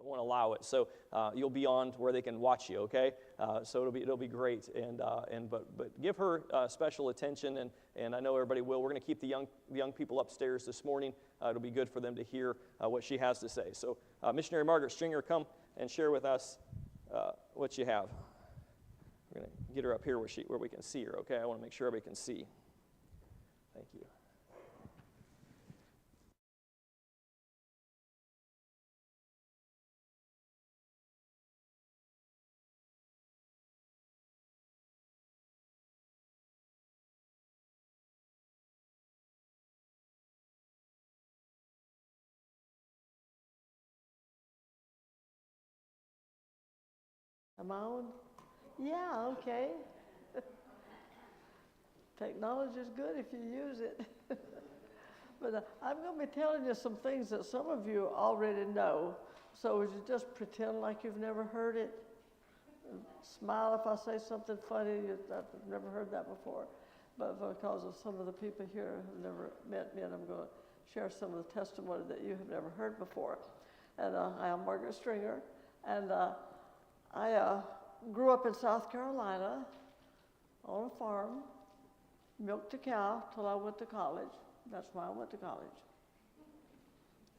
won't allow it. So you'll be on to where they can watch you, okay? So it'll be great. But give her special attention, and I know everybody will. We're going to keep the young people upstairs this morning. It'll be good for them to hear what she has to say. So Missionary Margaret Stringer, come and share with us what you have. We're going to get her up here where we can see her, okay? I want to make sure everybody can see. Thank you. Am I on? Yeah, okay. Technology is good if you use it. But I'm going to be telling you some things that some of you already know. So would you just pretend like you've never heard it? Smile if I say something funny. I've never heard that before. But because of some of the people here who have never met me, and I'm going to share some of the testimony that you have never heard before. And I am Margret Stringer, and I grew up in South Carolina on a farm, milked a cow till I went to college. That's why I went to college.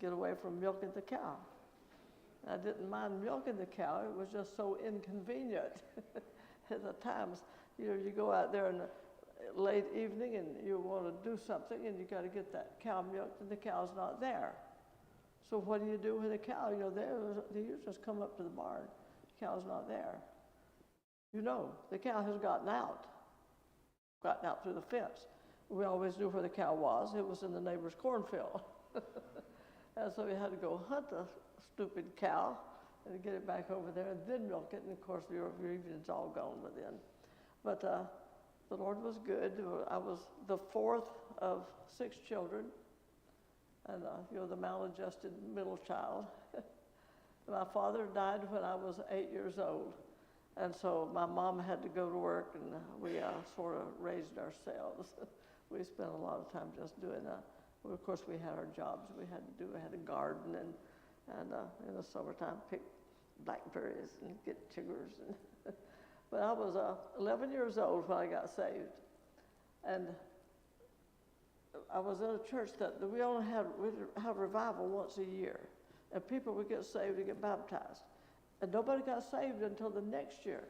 Get away from milking the cow. I didn't mind milking the cow. It was just so inconvenient. At the times, you go out there in the late evening and you want to do something and you got to get that cow milked and the cow's not there. So what do you do with a cow? You just come up to the barn. The cow's not there. The cow has gotten out through the fence. We always knew where the cow was. It was in the neighbor's cornfield. And so we had to go hunt the stupid cow and get it back over there and then milk it. And of course, your evening's all gone by then. But the Lord was good. I was the fourth of 6 children, and the maladjusted middle child. My father died when I was 8 years old, and so my mom had to go to work, and we sort of raised ourselves. We spent a lot of time just doing that. Well, of course, we had our jobs we had to do. We had a garden, and in the summertime, pick blackberries and get chiggers. But I was 11 years old when I got saved, and I was in a church that we have revival once a year. And people would get saved and get baptized. And nobody got saved until the next year.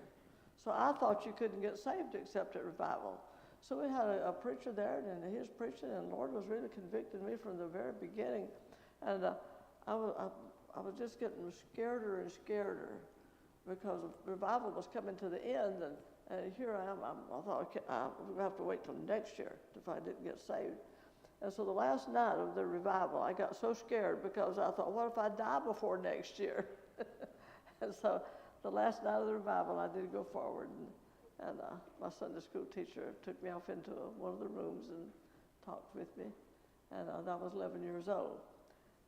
So I thought you couldn't get saved except at revival. So we had a preacher there, and he was preaching, and the Lord was really convicting me from the very beginning. And I was just getting scareder and scareder because revival was coming to the end, and here I am. I thought, okay, we're going to have to wait till next year if I didn't get saved. And so the last night of the revival, I got so scared because I thought, what if I die before next year? And so the last night of the revival, I did go forward, and my Sunday school teacher took me off into one of the rooms and talked with me, and I was 11 years old.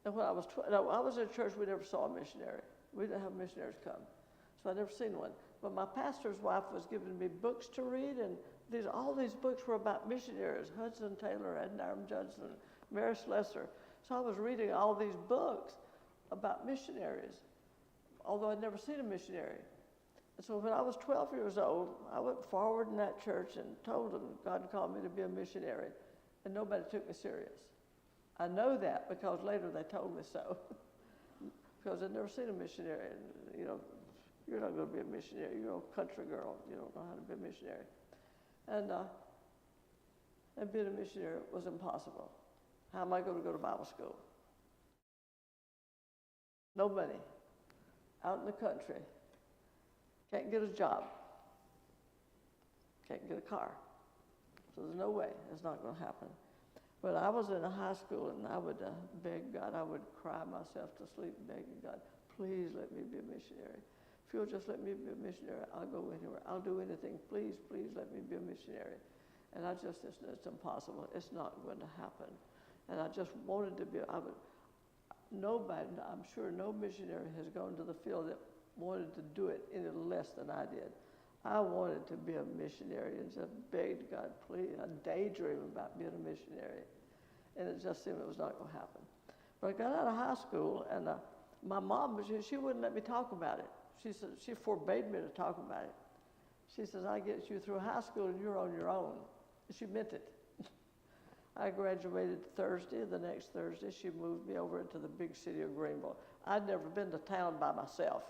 And when I was I was in church, we never saw a missionary. We didn't have missionaries come, so I never seen one. But my pastor's wife was giving me books to read, and all these books were about missionaries: Hudson Taylor, Adoniram Judson, Mary Slessor. So I was reading all these books about missionaries, although I'd never seen a missionary. And so when I was 12 years old, I went forward in that church and told them God called me to be a missionary, and nobody took me serious. I know that because later they told me so, because I'd never seen a missionary. And, you're not going to be a missionary. You're a country girl. You don't know how to be a missionary. And being a missionary was impossible. How am I going to go to Bible school? No money. Out in the country. Can't get a job. Can't get a car. So there's no way. It's not going to happen. But I was in a high school, and I would beg God. I would cry myself to sleep begging God, please let me be a missionary. If you'll just let me be a missionary, I'll go anywhere. I'll do anything. Please, please let me be a missionary. And it's impossible. It's not going to happen. And I just wanted to be, nobody, I'm sure no missionary has gone to the field that wanted to do it any less than I did. I wanted to be a missionary and just begged God, please. I daydreamed about being a missionary. And it just seemed it was not going to happen. But I got out of high school, and my mom, she wouldn't let me talk about it. She said, she forbade me to talk about it. She says, I get you through high school and you're on your own. She meant it. I graduated Thursday. The next Thursday, she moved me over into the big city of Greenville. I'd never been to town by myself.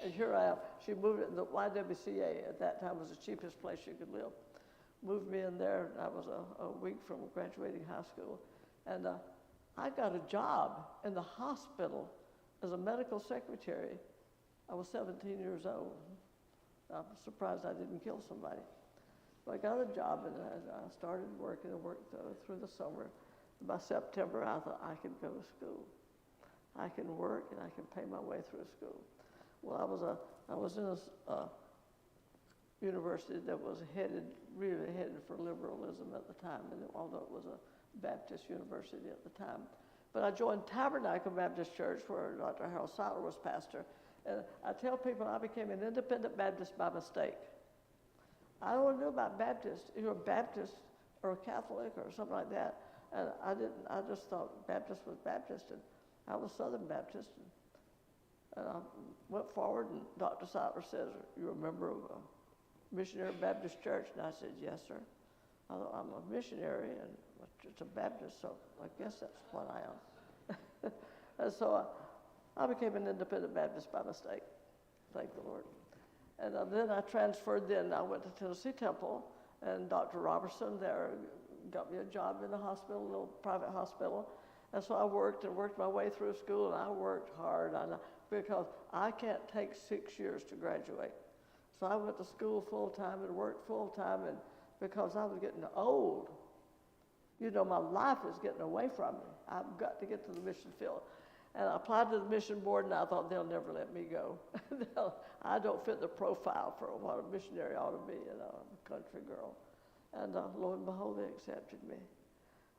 And here I am. She moved it, the YWCA at that time was the cheapest place you could live. Moved me in there. I was a week from graduating high school. And I got a job in the hospital as a medical secretary. I was 17 years old. I'm surprised I didn't kill somebody. So I got a job and I started working and worked through the summer. By September, I thought I could go to school. I can work and I can pay my way through school. Well, I was in a university that was really headed for liberalism at the time, and although it was a Baptist university at the time. But I joined Tabernacle Baptist Church where Dr. Harold Seiler was pastor. And I tell people I became an independent Baptist by mistake. I don't know about Baptist. You're a Baptist or a Catholic or something like that. And I just thought Baptist was Baptist, and I was Southern Baptist. And I went forward, and Dr. Seiler says, you're a member of a Missionary Baptist Church? And I said, yes, sir. I thought, I'm a missionary, and it's a Baptist, so I guess that's what I am. And so I became an independent Baptist by mistake. Thank the Lord. And then I transferred. Then I went to Tennessee Temple, and Dr. Robertson there got me a job in the hospital, a little private hospital. And so I worked my way through school, and I worked hard because I can't take 6 years to graduate. So I went to school full time and worked full time, and because I was getting old, you know, my life is getting away from me. I've got to get to the mission field. And I applied to the mission board, and I thought they'll never let me go. I don't fit the profile for what a missionary ought to be, you know, a country girl. And lo and behold, they accepted me.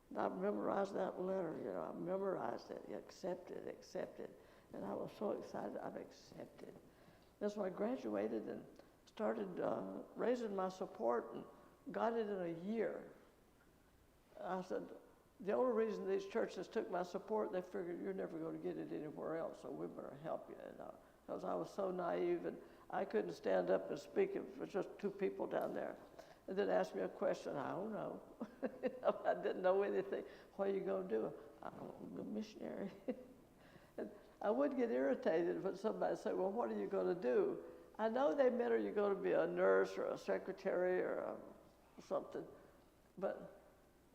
And I memorized that letter, you know, I memorized it, accepted. And I was so excited, I'm accepted. That's when I graduated and started raising my support and got it in a year. I said, the only reason these churches took my support, they figured you're never going to get it anywhere else, so we better help you. Because I was so naive and I couldn't stand up and speak if it was just two people down there. And then asked me a question, I don't know. I didn't know anything. What are you going to do? I'm a missionary. And I would get irritated when somebody said, well, what are you going to do? I know they meant, are you going to be a nurse or a secretary or something, but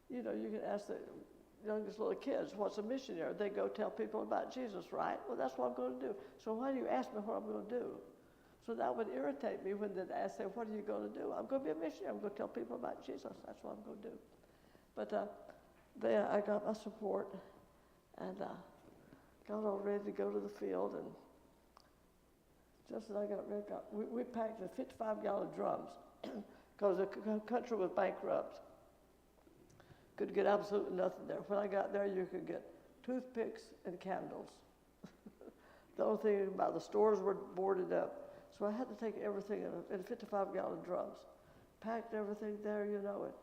you know, you can ask the youngest little kids, what's a missionary? They go tell people about Jesus, right? Well, that's what I'm going to do. So why do you ask me what I'm going to do? So that would irritate me when they'd ask, say, what are you going to do? I'm going to be a missionary. I'm going to tell people about Jesus. That's what I'm going to do. But there I got my support, and got all ready to go to the field. And just as I got ready, we packed in 55-gallon drums because the country was bankrupt. Could get absolutely nothing there. When I got there, you could get toothpicks and candles. The only thing about the stores were boarded up. So I had to take everything in 55-gallon drums. Packed everything there, you know, and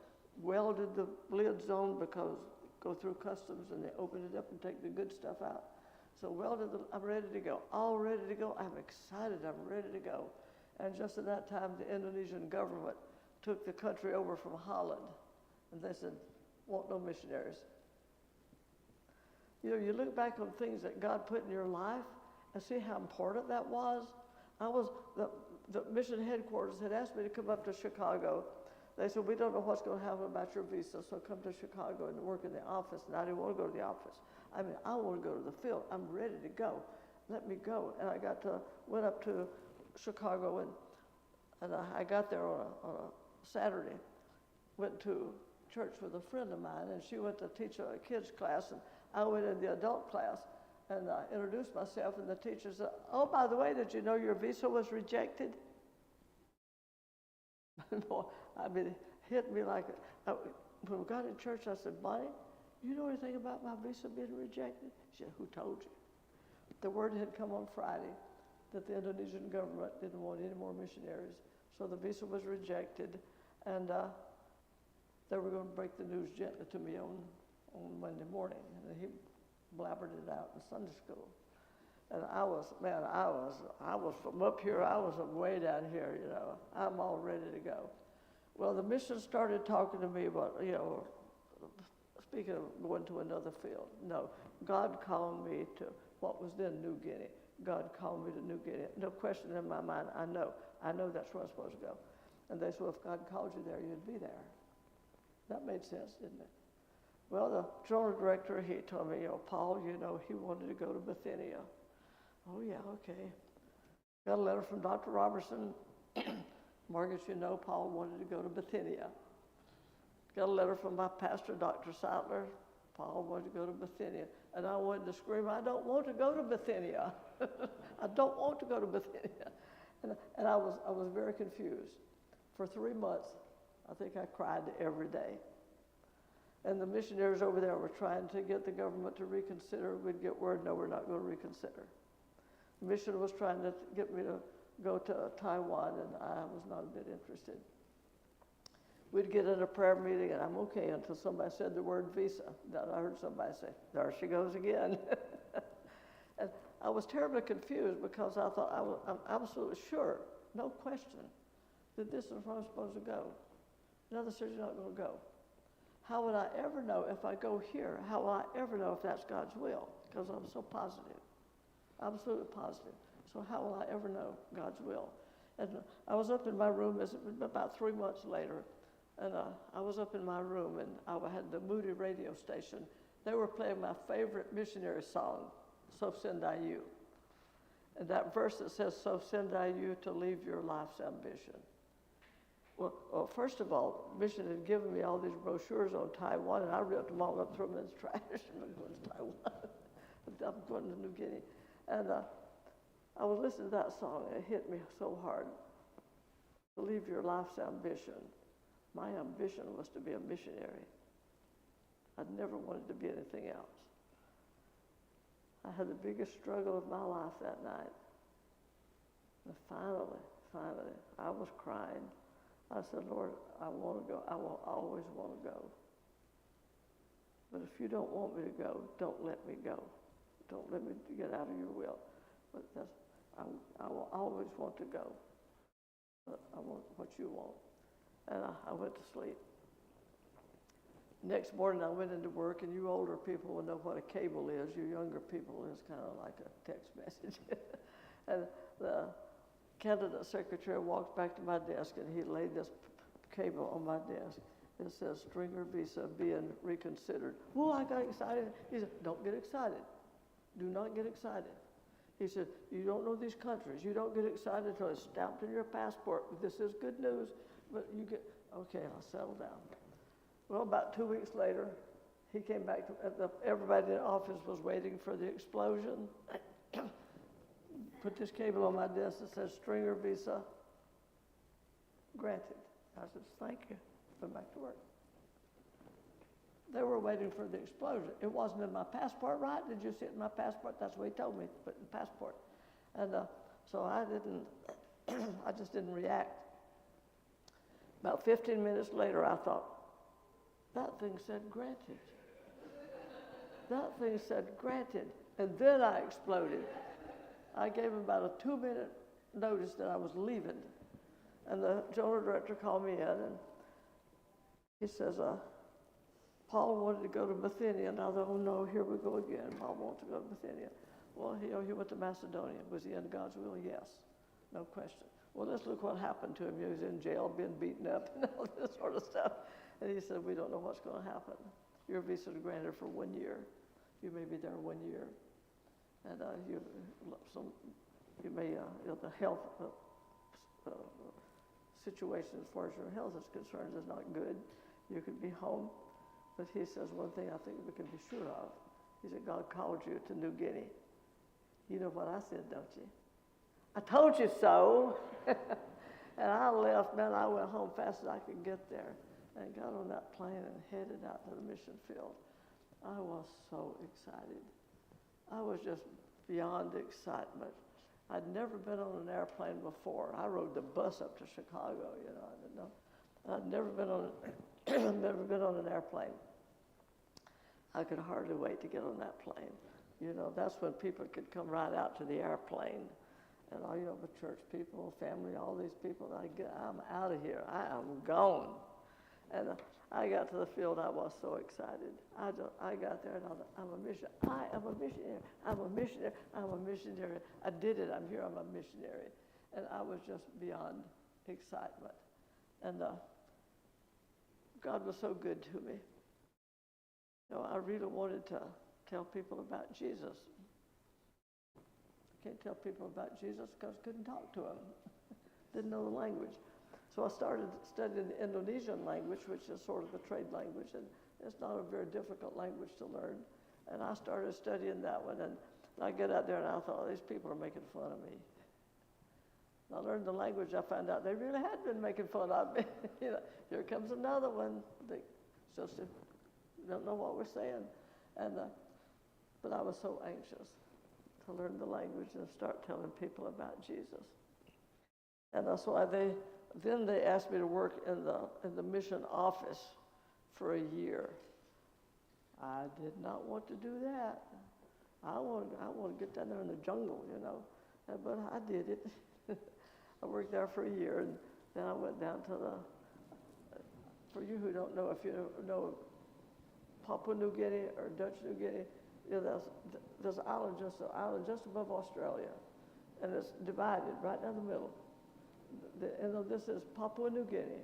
welded the lids on because go through customs and they open it up and take the good stuff out. So welded I'm ready to go. All ready to go. I'm excited. I'm ready to go. And just at that time, the Indonesian government took the country over from Holland. And they said, want no missionaries. You know, you look back on things that God put in your life and see how important that was. The mission headquarters had asked me to come up to Chicago. They said, we don't know what's going to happen about your visa, so come to Chicago and work in the office. And I didn't want to go to the office. I mean, I want to go to the field. I'm ready to go. Let me go. And I went up to Chicago, and I got there on a Saturday, went to church with a friend of mine, and she went to teach a kids class, and I went in the adult class, and I introduced myself, and the teacher said, oh, by the way, did you know your visa was rejected? No, I mean, it hit me like, when we got in church, I said, Bonnie, you know anything about my visa being rejected? She said, who told you? The word had come on Friday that the Indonesian government didn't want any more missionaries, so the visa was rejected, and they were going to break the news gently to me on Monday morning. And he blabbered it out in Sunday school. And I was from up here, I was way down here, you know. I'm all ready to go. Well, the mission started talking to me about, you know, speaking of going to another field. No, God called me to what was then New Guinea. God called me to New Guinea. No question in my mind, I know that's where I'm supposed to go. And they said, well, if God called you there, you'd be there. That made sense, didn't it? Well, the general director, he told me, you know, Paul, you know, he wanted to go to Bithynia. Oh, yeah, okay. Got a letter from Dr. Robertson. Margret, you know, Paul wanted to go to Bithynia. Got a letter from my pastor, Dr. Sattler. Paul wanted to go to Bithynia. And I wanted to scream, I don't want to go to Bithynia. I don't want to go to Bithynia. And I was very confused. For 3 months, I think I cried every day. And the missionaries over there were trying to get the government to reconsider. We'd get word, no, we're not going to reconsider. The mission was trying to get me to go to Taiwan, and I was not a bit interested. We'd get in a prayer meeting, and I'm okay until somebody said the word visa. Then I heard somebody say, there she goes again. And I was terribly confused because I thought I'm absolutely sure, no question, that this is where I'm supposed to go. Another says you're not going to go. How would I ever know if I go here? How will I ever know if that's God's will? Because I'm so positive, absolutely positive. So how will I ever know God's will? And I was up in my room, about 3 months later, and I was up in my room, and I had the Moody radio station. They were playing my favorite missionary song, So Send I You. And that verse that says, so send I you to leave your life's ambition. Well, first of all, mission had given me all these brochures on Taiwan, and I ripped them all up, threw them in the trash, and I'm going to Taiwan. I'm going to New Guinea. And I was listening to that song, and it hit me so hard. To leave your life's ambition. My ambition was to be a missionary. I'd never wanted to be anything else. I had the biggest struggle of my life that night. And finally, I was crying. I said, Lord, I want to go. I will always want to go. But if you don't want me to go, don't let me go. Don't let me get out of your will. But I will always want to go. But I want what you want. And I went to sleep. Next morning, I went into work, and you older people will know what a cable is. You younger people, it's kind of like a text message. And the candidate secretary walked back to my desk, and he laid this cable on my desk. It says, Stringer visa being reconsidered. Oh, I got excited. He said, don't get excited. Do not get excited. He said, you don't know these countries. You don't get excited until it's stamped in your passport. This is good news, but you get, okay, I'll settle down. Well, about 2 weeks later, he came back. Everybody in the office was waiting for the explosion. Put this cable on my desk that says Stringer visa granted. I said, thank you. Went back to work. They were waiting for the explosion. It wasn't in my passport, right? Did you see it in my passport? That's what he told me, put in the passport. And so I just didn't react. About 15 minutes later, I thought, that thing said granted. That thing said granted. And then I exploded. I gave him about a 2-minute notice that I was leaving. And the general director called me in, and he says, Paul wanted to go to Bithynia. And I thought, oh no, here we go again. Paul wants to go to Bithynia. Well, he went to Macedonia. Was he in God's will? Yes. No question. Well, let's look what happened to him. He was in jail, being beaten up, and all this sort of stuff. And he said, we don't know what's going to happen. Your visa is granted for 1 year. You may be there 1 year. And you may, the health situation as far as your health is concerned is not good. You could be home. But he says one thing I think we can be sure of. He said, God called you to New Guinea. You know what I said, don't you? I told you so. And I left, man, I went home fast as I could get there and got on that plane and headed out to the mission field. I was so excited. I was just beyond excitement. I'd never been on an airplane before. I rode the bus up to Chicago, you know, I didn't know. I'd never been on an airplane. I could hardly wait to get on that plane. That's when people could come right out to the airplane. And all, the church people, family, all these people, I'm out of here. I am gone. And I got to the field, I was so excited. I got there and I thought, I'm a missionary. I am a missionary. I'm a missionary. I'm a missionary. I did it. I'm here. I'm a missionary. And I was just beyond excitement. And God was so good to me. I really wanted to tell people about Jesus. I can't tell people about Jesus because I couldn't talk to them. Didn't know the language. So I started studying the Indonesian language, which is sort of a trade language, and it's not a very difficult language to learn. And I started studying that one, and I get out there and I thought, these people are making fun of me. And I learned the language, I found out they really had been making fun of me. Here comes another one. They just don't know what we're saying. And but I was so anxious to learn the language and start telling people about Jesus. And that's why they asked me to work in the mission office for a year. I did not want to do that. I want to get down there in the jungle, but I did it. I worked there for a year, and then I went down to for you who don't know, if you know Papua New Guinea or Dutch New Guinea, there's an island just above Australia, and it's divided right down the middle. This is Papua New Guinea.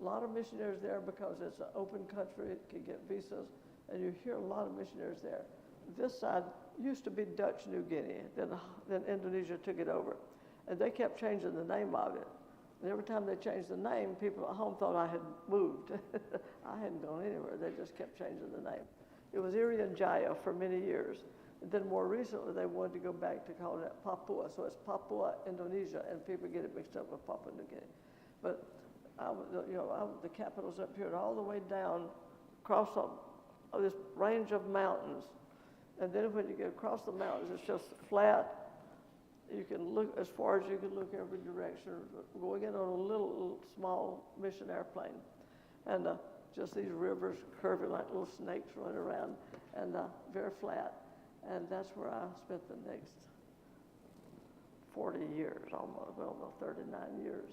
A lot of missionaries there because it's an open country, it can get visas, and you hear a lot of missionaries there. This side used to be Dutch New Guinea, then Indonesia took it over. And they kept changing the name of it. And every time they changed the name, people at home thought I had moved. I hadn't gone anywhere, they just kept changing the name. It was Irian Jaya for many years. And then more recently, they wanted to go back to calling it Papua. So it's Papua, Indonesia, and people get it mixed up with Papua New Guinea. But the capital's up here and all the way down across this range of mountains. And then when you get across the mountains, it's just flat. You can look as far as you can look every direction, going in on a little small mission airplane. And just these rivers curving like little snakes running around, and very flat. And that's where I spent the next 40 years, almost, 39 years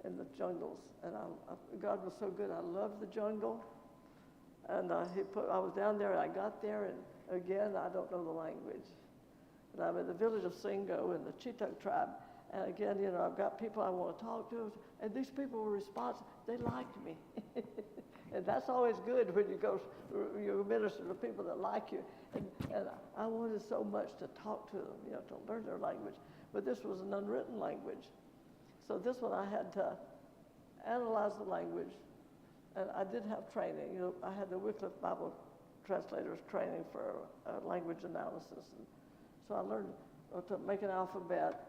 in the jungles. And God was so good. I loved the jungle. And I was down there, and I got there, and again, I don't know the language. And I'm in the village of Singo in the Chitak tribe. And again, I've got people I want to talk to. And these people were responsive. They liked me. And that's always good when you minister to people that like you. And I wanted so much to talk to them, to learn their language. But this was an unwritten language. So this one I had to analyze the language. And I did have training. I had the Wycliffe Bible translators training for language analysis. And so I learned to make an alphabet.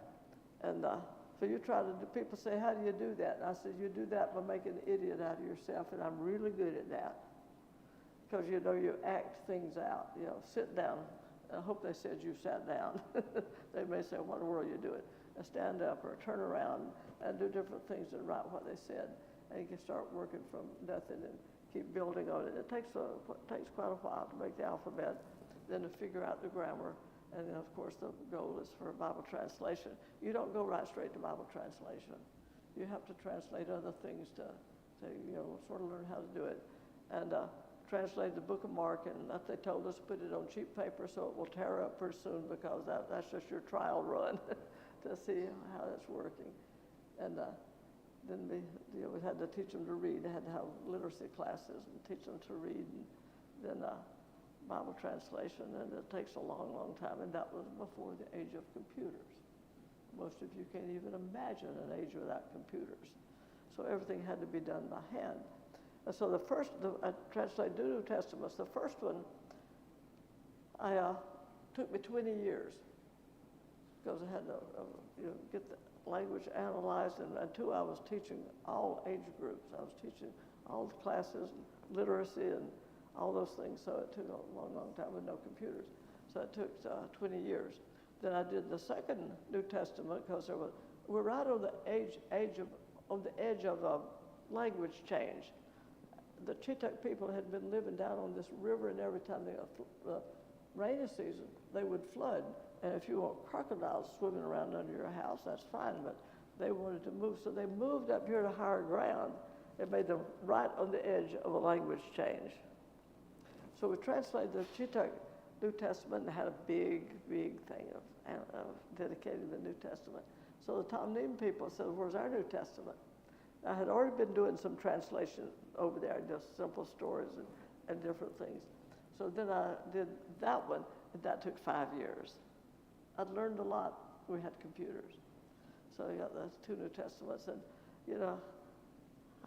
And so people say, how do you do that? And I said, you do that by making an idiot out of yourself, and I'm really good at that. Because, you act things out. Sit down. I hope they said you sat down. They may say, what in the world are you doing? And stand up or turn around and do different things and write what they said. And you can start working from nothing and keep building on it. It takes quite a while to make the alphabet, then to figure out the grammar. And then, of course, the goal is for Bible translation. You don't go right straight to Bible translation. You have to translate other things to sort of learn how to do it. And translate the book of Mark, and they told us put it on cheap paper so it will tear up pretty soon, because that's just your trial run to see how that's working. And then we had to teach them to read. They had to have literacy classes and teach them to read. And then Bible translation, and it takes a long, long time, and that was before the age of computers. Most of you can't even imagine an age without computers. So everything had to be done by hand. And so I translated the New Testaments. The first one, took me 20 years, because I had to get the language analyzed, and two, I was teaching all age groups. I was teaching all the classes, literacy, and all those things, so it took a long, long time with no computers. So it took 20 years. Then I did the second New Testament, because we're right on the edge of a language change. The Chitak people had been living down on this river, and every time rainy season, they would flood. And if you want crocodiles swimming around under your house, that's fine, but they wanted to move. So they moved up here to higher ground. It made them right on the edge of a language change. So we translated she took New Testament and had a big thing of dedicating the New Testament. So the Tom Needham people said, where's our New Testament? I had already been doing some translation over there, just simple stories and different things. So then I did that one, and that took 5 years. I'd learned a lot. We had computers. So I got those 2 New Testaments, and,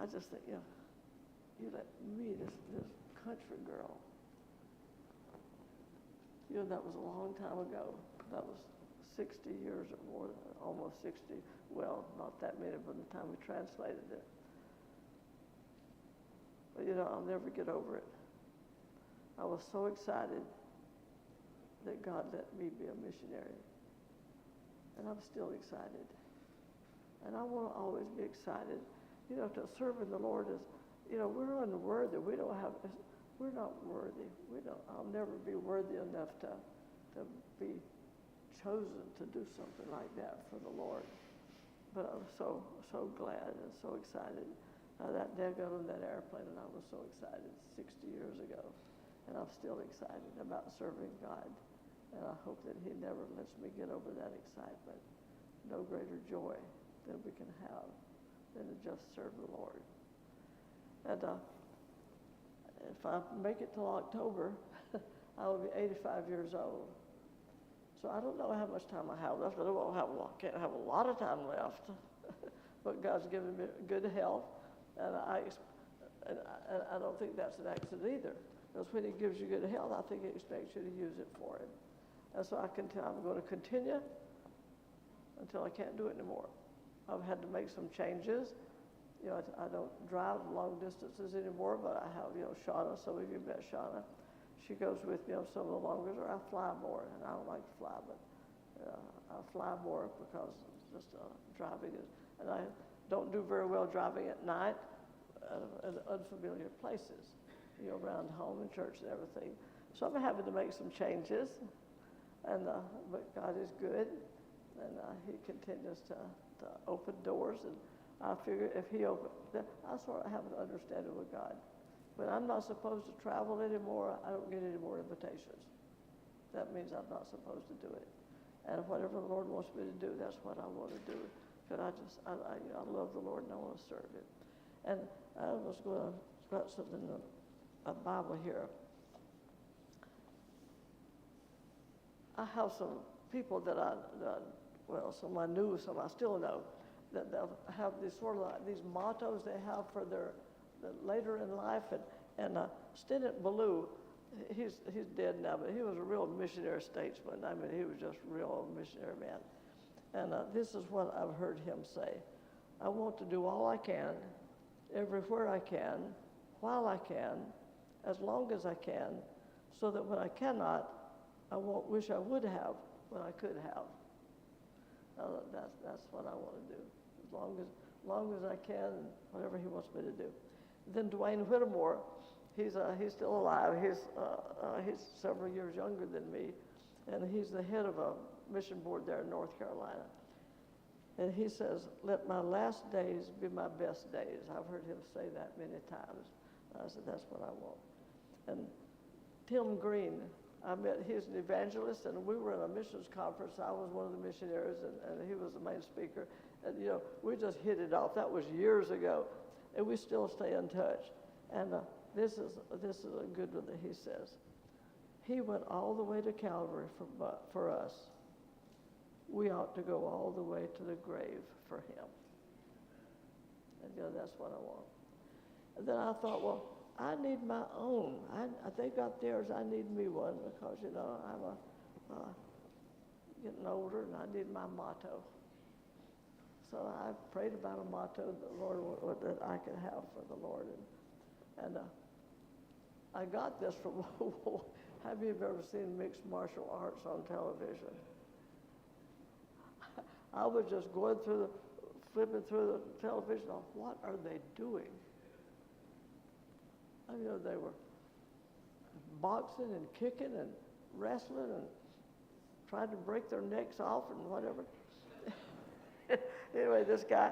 I just think, you let me, this country girl, that was a long time ago. That was 60 years or more, almost 60. Well, not that many by the time we translated it. But, I'll never get over it. I was so excited that God let me be a missionary. And I'm still excited. And I want to always be excited. To serve in the Lord is, we're unworthy. We're not worthy. I'll never be worthy enough to be chosen to do something like that for the Lord. But I'm so glad and so excited. That day I got on that airplane and I was so excited 60 years ago. And I'm still excited about serving God. And I hope that he never lets me get over that excitement. No greater joy than we can have than to just serve the Lord. And if I make it till October, I will be 85 years old. So I don't know how much time I have left. I can't have a lot of time left. But God's given me good health. And I don't think that's an accident either. Because when he gives you good health, I think he expects you to use it for him. And so I'm going to continue until I can't do it anymore. I've had to make some changes. I don't drive long distances anymore, but I have, Shauna. Some of you met Shauna. She goes with me on some of the longer, or I fly more. And I don't like to fly, but I fly more because just driving is, and I don't do very well driving at night in unfamiliar places, around home and church and everything. So I'm having to make some changes, but God is good, and he continues to open doors, and I figure if he opens, I sort of have an understanding with God. When I'm not supposed to travel anymore, I don't get any more invitations. That means I'm not supposed to do it. And whatever the Lord wants me to do, that's what I want to do. Because I love the Lord and I want to serve him. And I was going to got something in a Bible here. I have some people that some I knew, some I still know, that they'll have these sort of like these mottos they have for their later in life. And Stennett Ballou, he's dead now, but he was a real missionary statesman. I mean, he was just a real missionary man. And this is what I've heard him say. I want to do all I can, everywhere I can, while I can, as long as I can, so that when I cannot, I won't wish I would have what I could have. That's what I want to do, as long as I can, whatever he wants me to do. Then Dwayne Whittemore, he's still alive. He's several years younger than me, and he's the head of a mission board there in North Carolina. And he says, "Let my last days be my best days." I've heard him say that many times. I said, that's what I want. And Tim Green, he's an evangelist, and we were in a missions conference. I was one of the missionaries, and he was the main speaker. And, we just hit it off. That was years ago, and we still stay in touch. And this is a good one that he says. He went all the way to Calvary for us. We ought to go all the way to the grave for him. And, that's what I want. And then I thought, well, I need my own. They got theirs. I need me one because, I'm getting older and I need my motto. So I prayed about a motto that I could have for the Lord. And I got this from, have you ever seen mixed martial arts on television? I was just flipping through the television. What are they doing? They were boxing and kicking and wrestling and trying to break their necks off and whatever. Anyway, this guy,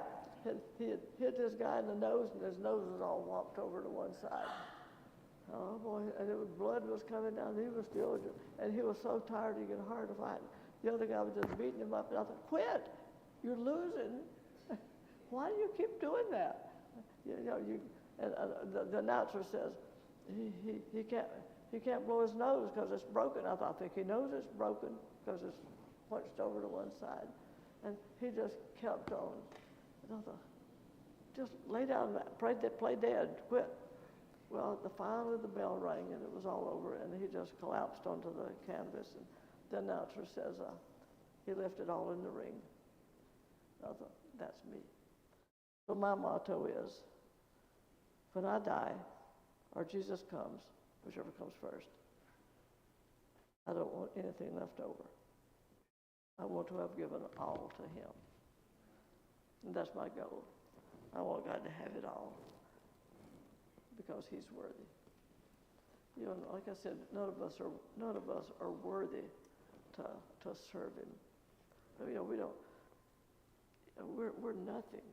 he had hit this guy in the nose, and his nose was all whopped over to one side. Oh boy, and blood was coming down, and he was still, and he was so tired he could hardly fight. The other guy was just beating him up, and I thought, quit, you're losing. Why do you keep doing that? The announcer says, he can't blow his nose because it's broken. I think he knows it's broken because it's punched over to one side. And he just kept on. And I thought, just lay down, play dead, quit. Well, finally the bell rang and it was all over, and he just collapsed onto the canvas. And the announcer says, he left it all in the ring. I thought, that's me. So my motto is, when I die, or Jesus comes, whichever comes first, I don't want anything left over. I want to have given all to him. And that's my goal. I want God to have it all because he's worthy. You know, like I said, none of us are worthy to serve him. You know, we're nothing.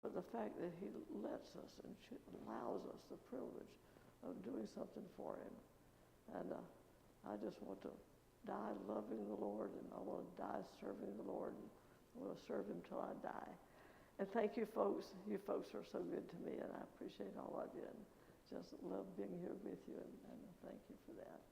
But the fact that he lets us and allows us the privilege of doing something for him. And I just want to die loving the Lord, and I want to die serving the Lord, and I want to serve him till I die. And thank you folks. You folks are so good to me, and I appreciate all of you, and just love being here with you, and thank you for that.